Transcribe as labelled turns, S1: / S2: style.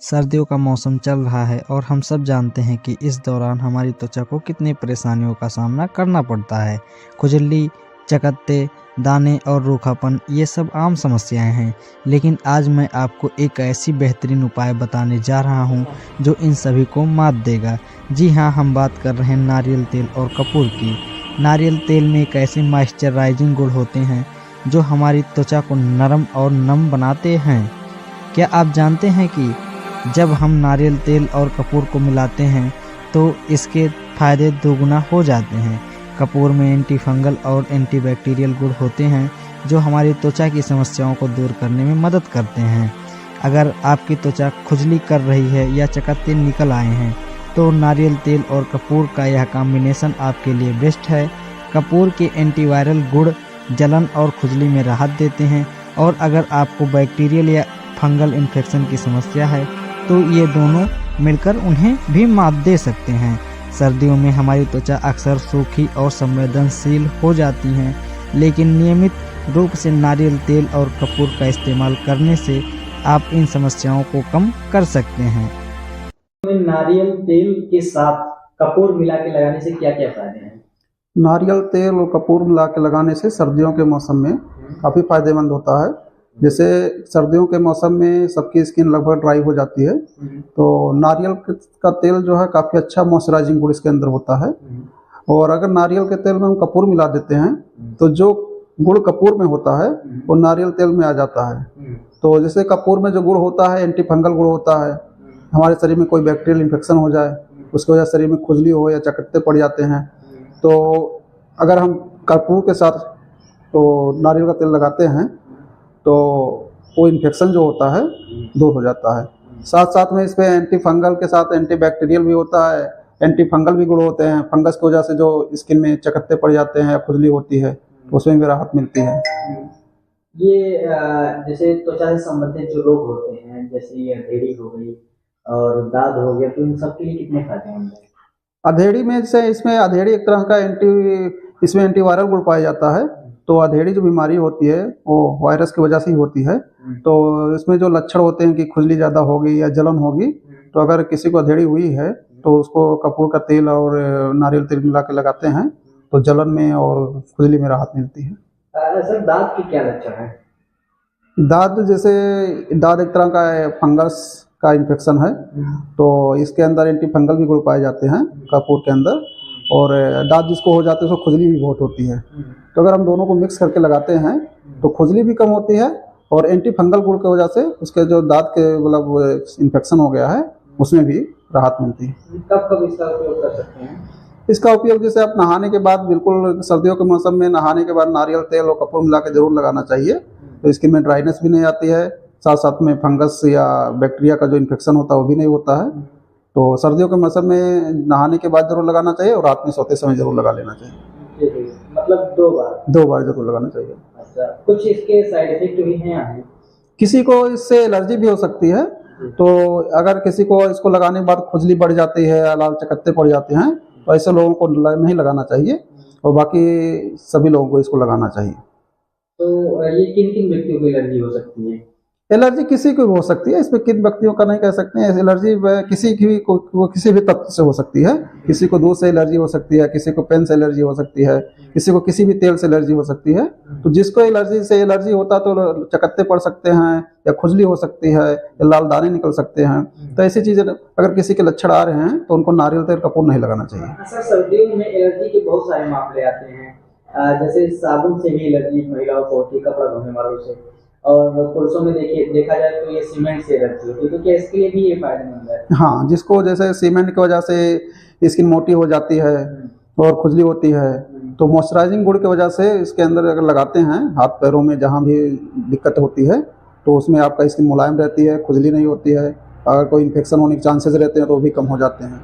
S1: सर्दियों का मौसम चल रहा है और हम सब जानते हैं कि इस दौरान हमारी त्वचा को कितनी परेशानियों का सामना करना पड़ता है। खुजली, चकत्ते, दाने और रूखापन ये सब आम समस्याएं हैं, लेकिन आज मैं आपको एक ऐसी बेहतरीन उपाय बताने जा रहा हूं जो इन सभी को मात देगा। जी हाँ, हम बात कर रहे हैं नारियल तेल और कपूर की। नारियल तेल में एक ऐसे मॉइस्चराइजिंग गुण होते हैं जो हमारी त्वचा को नरम और नम बनाते हैं। क्या आप जानते हैं कि जब हम नारियल तेल और कपूर को मिलाते हैं तो इसके फायदे दोगुना हो जाते हैं। कपूर में एंटी फंगल और एंटीबैक्टीरियल गुण होते हैं जो हमारी त्वचा की समस्याओं को दूर करने में मदद करते हैं। अगर आपकी त्वचा खुजली कर रही है या चकत्ते निकल आए हैं तो नारियल तेल और कपूर का यह कॉम्बिनेशन आपके लिए बेस्ट है। कपूर के एंटीवायरल गुण जलन और खुजली में राहत देते हैं, और अगर आपको बैक्टीरियल या फंगल इन्फेक्शन की समस्या है तो ये दोनों मिलकर उन्हें भी मात दे सकते हैं। सर्दियों में हमारी त्वचा अक्सर सूखी और संवेदनशील हो जाती है, लेकिन नियमित रूप से नारियल तेल और कपूर का इस्तेमाल करने से आप इन समस्याओं को कम कर सकते हैं।
S2: नारियल तेल के साथ कपूर मिला के लगाने से क्या क्या फायदे हैं?
S3: नारियल तेल और कपूर मिला के लगाने से सर्दियों के मौसम में काफ़ी फायदेमंद होता है। जैसे सर्दियों के मौसम में सबकी स्किन लगभग ड्राई हो जाती है, तो नारियल का तेल जो है काफ़ी अच्छा मॉइस्चराइजिंग गुण इसके अंदर होता है। और अगर नारियल के तेल में हम कपूर मिला देते हैं तो जो गुण कपूर में होता है वो नारियल तेल में आ जाता है। तो जैसे कपूर में जो गुण होता है एंटी फंगल गुण होता है, हमारे शरीर में कोई बैक्टीरियल इन्फेक्शन हो जाए उसकी वजह से शरीर में खुजली हो या चकत्ते पड़ जाते हैं, तो अगर हम कपूर के साथ तो नारियल का तेल लगाते हैं तो वो इन्फेक्शन जो होता है दूर हो जाता है। साथ साथ में इसमें एंटी फंगल के साथ एंटी बैक्टीरियल भी होता है, एंटी फंगल भी गुण होते हैं। फंगस की वजह से जो स्किन में चकत्ते पड़ जाते हैं या खुजली होती है उसमें भी राहत मिलती है।
S2: ये जैसे त्वचा से संबंधित जो रोग होते हैं, जैसे ये अधेड़ी हो गई और दाद हो गया, तो इन सब के लिए कितने फायदेमंद है?
S3: अधेड़ी में जैसे इसमें अधेड़ी एक तरह का इसमें एंटीवायरल गुण पाया जाता है। तो अधेड़ी जो बीमारी होती है वो वायरस की वजह से ही होती है। तो इसमें जो लक्षण होते हैं कि खुजली ज़्यादा होगी या जलन होगी, तो अगर किसी को अधेड़ी हुई है तो उसको कपूर का तेल और नारियल तेल मिला के लगाते हैं तो जलन में और खुजली में राहत मिलती है।
S2: सर, दाद के क्या लक्षण है?
S3: दाद एक तरह का फंगस का इन्फेक्शन है, तो इसके अंदर एंटी फंगल भी गुण पाए जाते हैं कपूर के अंदर, और दाद जिसको हो जाते हैं उसको खुजली भी बहुत होती है। तो अगर हम दोनों को मिक्स करके लगाते हैं तो खुजली भी कम होती है और एंटी फंगल गुण की वजह से उसके जो दांत के मतलब इन्फेक्शन हो गया है उसमें भी राहत मिलती है।
S2: कब कब इसका उपयोग कर सकते हैं?
S3: इसका उपयोग जैसे आप नहाने के बाद, बिल्कुल सर्दियों के मौसम में नहाने के बाद नारियल तेल और कपूर मिला के जरूर लगाना चाहिए, तो स्किन में ड्राइनेस भी नहीं आती है, साथ साथ में फंगस या बैक्टीरिया का जो इन्फेक्शन होता है वो भी नहीं होता है। तो सर्दियों के मौसम में नहाने के बाद जरूर लगाना चाहिए और रात में सोते समय जरूर लगा लेना चाहिए।
S2: मतलब
S3: 2 बार जरूर लगाना चाहिए।
S2: अच्छा, कुछ इसके साइड इफेक्ट भी हैं?
S3: किसी को इससे एलर्जी भी हो सकती है, तो अगर किसी को इसको लगाने के बाद खुजली बढ़ जाती है या लाल चकत्ते पड़ जाते हैं तो ऐसे लोगों को नहीं लगाना चाहिए, और बाकी सभी लोगों को इसको लगाना चाहिए।
S2: तो ये किन किन व्यक्तियों को एलर्जी हो सकती है?
S3: एलर्जी किसी को भी हो सकती है, इसमें किन व्यक्तियों का नहीं कह सकते हैं। एलर्जी किसी भी तत्व से हो सकती है। किसी को दूध से एलर्जी हो सकती है, किसी को पेन से एलर्जी हो सकती है, किसी को किसी भी तेल से एलर्जी हो सकती है। तो जिसको एलर्जी होता है तो चकत्ते पड़ सकते हैं या खुजली हो सकती है या लाल दाने निकल सकते हैं। तो ऐसी चीजें अगर किसी के लक्षण आ रहे हैं तो उनको नारियल तेल कपूर नहीं लगाना चाहिए।
S2: सर, सर्दियों में एलर्जी के बहुत सारे मामले आते हैं, जैसे साबुन से भी एलर्जी महिलाओं को होती है, कपड़ा धोने वालों से, और पुरुषों में देखा जाए तो ये सीमेंट से एलर्जी होती है। तो क्या इसके लिए भी ये फायदेमंद है?
S3: हाँ, जिसको जैसे सीमेंट की वजह से स्किन मोटी हो जाती है और खुजली होती है, तो मॉइस्चराइजिंग गुण की वजह से इसके अंदर अगर लगाते हैं हाथ पैरों में जहाँ भी दिक्कत होती है तो उसमें आपका स्किन मुलायम रहती है, खुजली नहीं होती है। अगर कोई इन्फेक्शन होने के चांसेस रहते हैं तो वो भी कम हो जाते हैं।